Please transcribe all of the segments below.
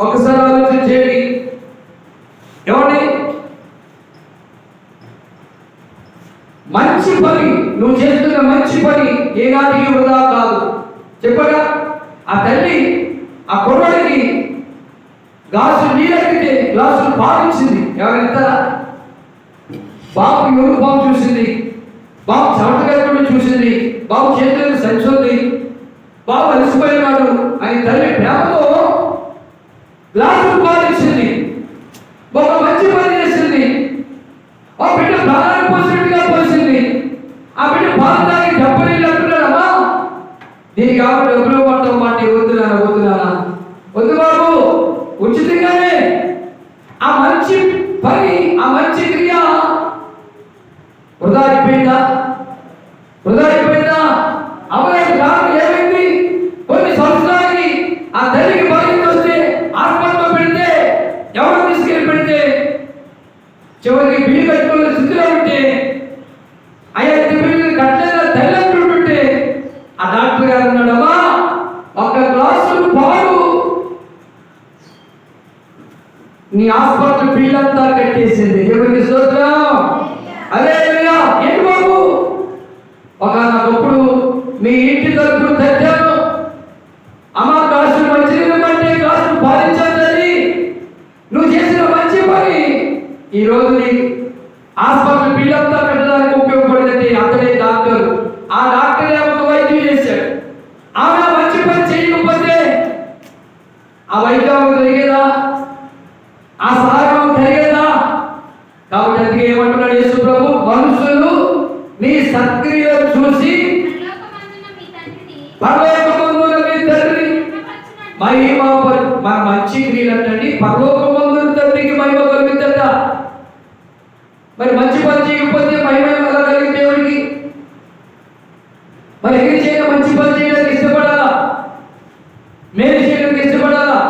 ఒకసారి ఆలోచన చేయండి. ఏమండి, మంచి పని, నువ్వు చేస్తున్న మంచి పని ఏనాటికి వృధా కాదు. చెప్పగా ఆ తల్లి ఆ కుర్రాడికి గ్లాసు నీళ్ళకితే గ్లాసులు పాలించింది. ఎవరెత్తారా? బాబు యూనిఫామ్ చూసింది, బాబు చవటగా చూసింది, బాబు చేతులకు సంచుంది, బాబు అలసిపోయినాడు అని తల్లి ప్రేమతో గ్లాసులు పాలించింది. ఒక మంచి పని చేసింది. ఆ బిడ్డ ప్రాణాలు పోసినట్టుగా పోసింది. ఆ బిడ్డ పాలు తాగి డబ్బులు అంటున్నాడమ్మా, దీనికి కాబట్టి డబ్బులు పడతాం మాట వద్దునానా వద్దు బాబు, ఉచితంగానే ఆ మంచి పని, ఆ మంచి క్రియ వృధా అయిపోయిందా? అవలేదు. కారణం ఏమైంది? కొన్ని సంవత్సరాలకి ఆ తల్లికి బాధ్యత వస్తే హాస్పిటల్లో పెడితే, ఎవరు తీసుకెళ్ళి పెడితే, చివరికి బిల్లు కట్టుకునే స్థితిలో ఉంటే, అయ్యా బిల్లు కట్టలేదా తల్లి అంటుంటే, ఆ డాక్టర్ గారు అన్నాడమ్మా, ఒక గ్లాసు పాలు నీ హాస్పిటల్ బిల్ అంతా కట్టేసింది. ఎవరికి స్తోత్రం. అదే ఏంటి బాబు, ఒకప్పుడు మీ ఇంటి తలుపులు తట్టాను, అమ్మ గ్లాసులు మంచినీళ్ళు అంటే గ్లాసులు పాలించాలని నువ్వు చేసిన మంచి పని ఈరోజు నీ హాస్పిటల్ బిల్ అంతా పెట్టడానికి ఉపయోగపడిందంటే అతడే డాక్టర్. ఆ డాక్టర్ ఒక వైద్యం చేశాడు. ఆమె మంచి పని చేయకపోతే ఆ వైద్యం జరిగేదా? ఆ సహాయం కలిగేదా? కాబట్టి అందుకే ఏమంటున్నాడు యేసు ప్రభు, మనుషులు నీ సత్క్రియలు చూసి పరలోకమందున మీ తండ్రి మహిమ, మన మంచి క్రియలు అంటండి పరలోకమందున తండ్రికి మహిమ కలుగుతుందట. మరి మంచి పని చేయకపోతే మహిమ ఎలా కలిగి దేవుడికి? మరి ఎగిరి చేయడం, మంచి పని చేయడానికి ఇష్టపడాలా, మేలు చేయడానికి ఇష్టపడాలా?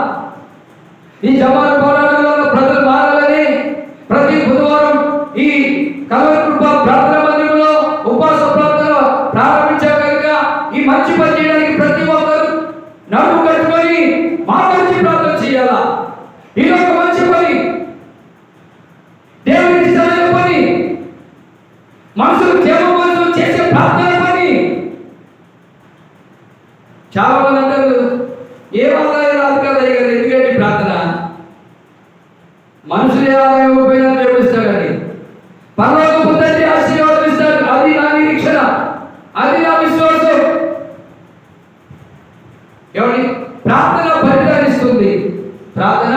ఈ జమాన పోరాటాలలో ప్రజలు మారాలని ప్రతి బుధవారం ఈ కల్వరి కృప ప్రార్థన మందిరంలో ఉపవాస ప్రార్థన ప్రారంభించారు కనుక ఈ మంచి పని చేయడానికి ప్రతి ఒక్కరు నడుము కట్టుకొని మాట్లాడి ప్రార్థన చేయాలా. ఇది ఒక మంచి పని, దేవునికి ఇష్టమైన పని, మనుషులు క్షేమం కోసం చేసే ప్రార్థన పని. చాలా మంది అంటారు, ఏ ఆదాయం రాదు కదా ఎందుకంటే ప్రార్థన, మనుషులే ఆదాయం ఉపయోగం చేపిస్తాడని, పరలోకపు తండ్రి ఆశీర్వాదిస్తాడు. అది నా నిరీక్షణ, అది నా విశ్వాసం. ఏమండి, ప్రార్థన ఫలితాన్నిస్తుంది. ప్రార్థన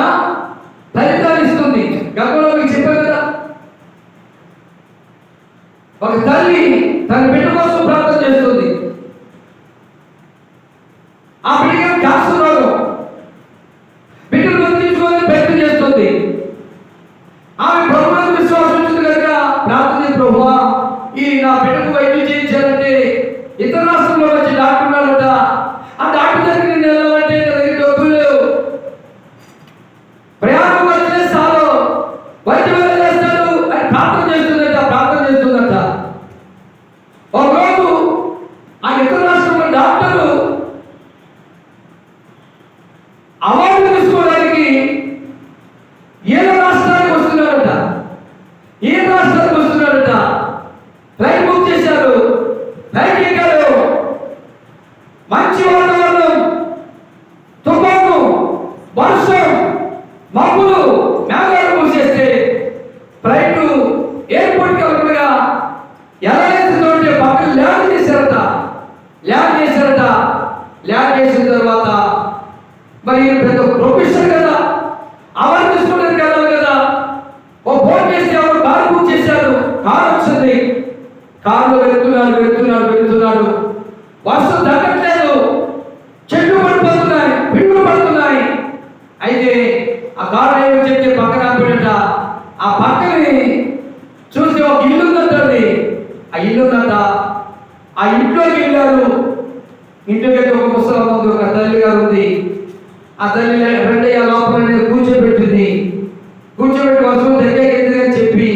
ఫలితాన్నిస్తుంది. గతంలో మీకు చెప్పారు కదా, ఒక తల్లి తన బిడ్డ కోసం ప్రార్థన చేస్తుంది. ఆ బిడ్డకి క్యాన్సర్ రోగం, బిడ్డను బతికించుకోవాలని ప్రయత్నం చేస్తుంది. ఆమె ప్రభువుకు విశ్వాసం ఉంటుంది కనుక ప్రార్థన, ప్రభువా ఈ నా బిడ్డకు వైద్యం చేయించాలంటే ఇతర రాష్ట్రంలో వచ్చి డాక్టర్ ఉన్నాడంట, ఆ డాక్టర్ దగ్గరికి నేను వెళ్ళాలంటే నా దగ్గర డబ్బులు లేవు, ప్రయాణం వచ్చితే చాలు వైద్యం ఎలా చేస్తాడు అని ప్రార్థన చేస్తుందట. ఒకరోజు ఆ ఇతర రాష్ట్రంలో డాక్టరు అవార్డు తీసుకోవడానికి ఏదో రాష్ట్రానికి వస్తున్నాడట. ఫ్లైట్ బుక్ చేశారు, ఫ్లైట్ ఎక్కారు. మంచి వాతావరణం, తుఫాను, వర్షం, మబ్బులు, మేఘాలు మూసేస్తే ఫ్లైట్ ఎయిర్పోర్ట్కి వెళ్ళకుండా ఎలా వేస్తుందంటే పక్కన ల్యాండ్ చేశారట. ల్యాండ్ చేసిన తర్వాత మరి పెద్ద ప్రొఫెసర్ కదా, అవార్డు తీసుకోవడానికి వెళ్ళాలి కదా. ఓ ఫోన్ చేసి ఎవరు కారు బుక్ చేశారు, కారు వచ్చింది. కారులో వెళ్తున్నాడు. వర్షం తగ్గట్లేదు, చెట్లు పడిపోతున్నాయి, పిడుగులు పడుతున్నాయి. అయితే ఆ కారు ఏమి చెప్తే పక్కన ఆపిడట. ఆ పక్కని చూసి ఒక ఇల్లు ఉందంటండి. ఆ ఇంట్లోకి వెళ్ళారు. ఇంట్లోకి ఒక ముసలమ్మ ఉంది, ఒక తల్లి గారు ఉంది. ఆ తల్లి రెండయ్య లోపల కూర్చోబెట్టి వర్షం దగ్గరికి అని చెప్పి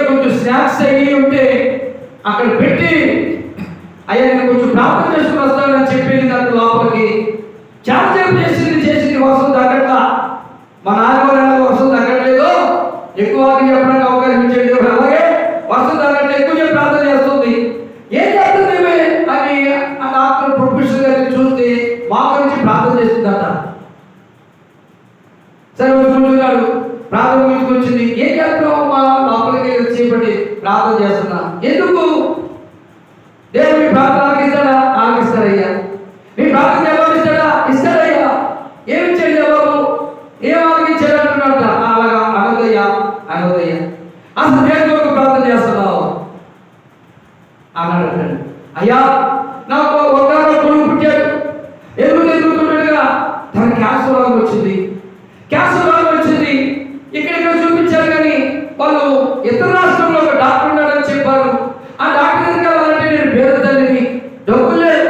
కొంచెం స్నాక్స్ అయ్యి ఉంటే అక్కడ పెట్టి, అయ్యా నేను కొంచెం ప్రార్థన చేసుకుని వస్తానని చెప్పి దాని లోపలికి చాలా చేసింది వర్షం తగ్గట్లా. ఎక్కువ చెప్పడానికి అవకాశం ఇచ్చేది దేవుడు. అలాగే వస్తుంది కంటే ఎక్కువ చెప్పి ప్రార్థన చేస్తుంది. ఏం చేస్తుంది అని ఆ డాక్టర్ ప్రొఫెసర్ గారిని చూస్తే మా గురించి ప్రార్థన చేస్తుందట. సరే కూర్చున్నాడు, ప్రార్థన గురించి వచ్చింది. ఏం చేస్తున్నావు? మా లోపలికి వచ్చేపటి ప్రార్థన చేస్తున్నా. ఎందుకు? దేవుడు మీ ప్రార్థన ఆలకిస్తాడా? ఆలకిస్తాడయ్యా. మీ ప్రార్థన జవాబు ఇస్తాడా? ఇస్తాడయ్యా. ఏమి ఇచ్చాడు జవాబు? ఏం ఆలకించాడు అంటున్నాడు. అలాగా అనదయ్యా, అనదయ్యా. అసలు దేని కొరకు ప్రార్థన చేస్తున్నావు అన్నాడు. అయ్యా, నాకు ఒక కొడుకు పుట్టాడు, ఎదుగుతున్నాడుగా, తన క్యాన్సర్ రోగం వచ్చింది. క్యాన్సర్ రోగం వచ్చింది. ఇక్కడ చూపించారు కానీ వాళ్ళు ఇతర రాష్ట్రంలో ఒక డాక్టర్ ఉన్నాడని చెప్పారు. ఆ డాక్టర్ దగ్గరికి వెళ్ళాలంటే నేను పేద తల్లిని, డబ్బు లేదు,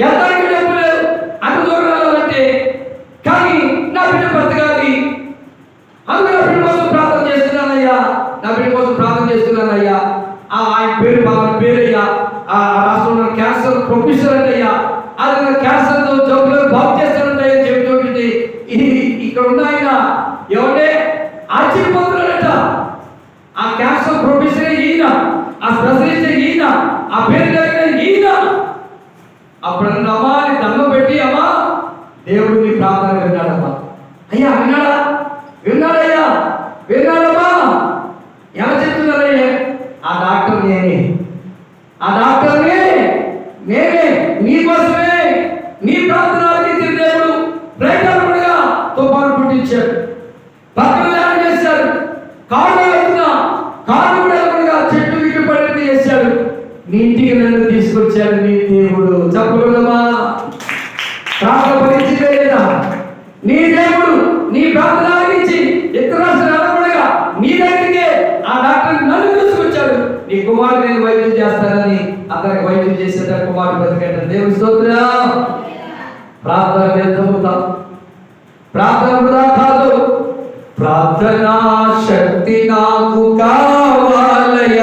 ఎంతకి డబ్బు లేదు, అంత దూరం వెళ్ళాలంటే. కానీ నా బిడ్డ బ్రతకాలి, అందుకు నా బిడ్డ కోసం ప్రార్థన చేస్తున్నానయ్యా, నా బిడ్డ కోసం ప్రార్థన చేస్తున్నానయ్యా. ఆయన పేరు పేరయ్యా, ఆ రాష్ట్రంలో క్యాన్సర్ ప్రొఫెసర్ అంటయ్యా, అది క్యాన్సర్ జబ్బులను బాగు చేస్తానంటయ్యా చెబుతుంటే ఇక్కడ ఉన్న ఆయన ఎవరే ఆశ్చర్యపోతున్నాడట. ఆ క్యాన్సర్ ప్రొఫెసర్ ఈయన, ఆ స్పెషలిస్ట్ ఈయన, ఆ పేరు కలిగిన ఈయన. అప్పుడు అమ్మా అని దండం పెట్టి, అమ్మా దేవుడు నీ ప్రార్థన విన్నాడమ్మా. అయ్యా విన్నాడా? విన్నాడయ్యా, విన్నాడమ్మా. ఎలా చెప్తున్నారయ్యా? ఆ డాక్టర్ నేనే, ఆ డాక్టర్నే నేనే, నీ కోసమే నీ ప్రార్థనకి దేవుడు ప్రయత్నంగా తుఫాను పుట్టించాడు, పక్కన ల్యాండ్ చేశాడు, కాళ్ళు వెళ్తున్నా కాళ్ళు కూడా చెట్టు విట్టు పడి చేశాడు, నీ ఇంటికి నన్ను తీసుకొచ్చాడు నీ దేవుడు. చెప్పగలమా? ప్రార్థన పరిస్థితి లేదా? నీ దేవుడు నీ ప్రార్థన ఆలకించి ఇతర రాష్ట్రాలుగా నీ దగ్గరికి ఆ డాక్టర్ నన్ను తీసుకొచ్చాడు. నీ కుమారుడు నేను వైద్యం చేస్తానని అతనికి వైద్యం చేసేట కుమారుడు బతికేట. దేవుని స్తోత్రం. ప్రార్థన వ్యర్థమవుతాం, ప్రార్థన వృధా కాదు. ప్రార్థనా శక్తి నాకు కావాలయ్యా.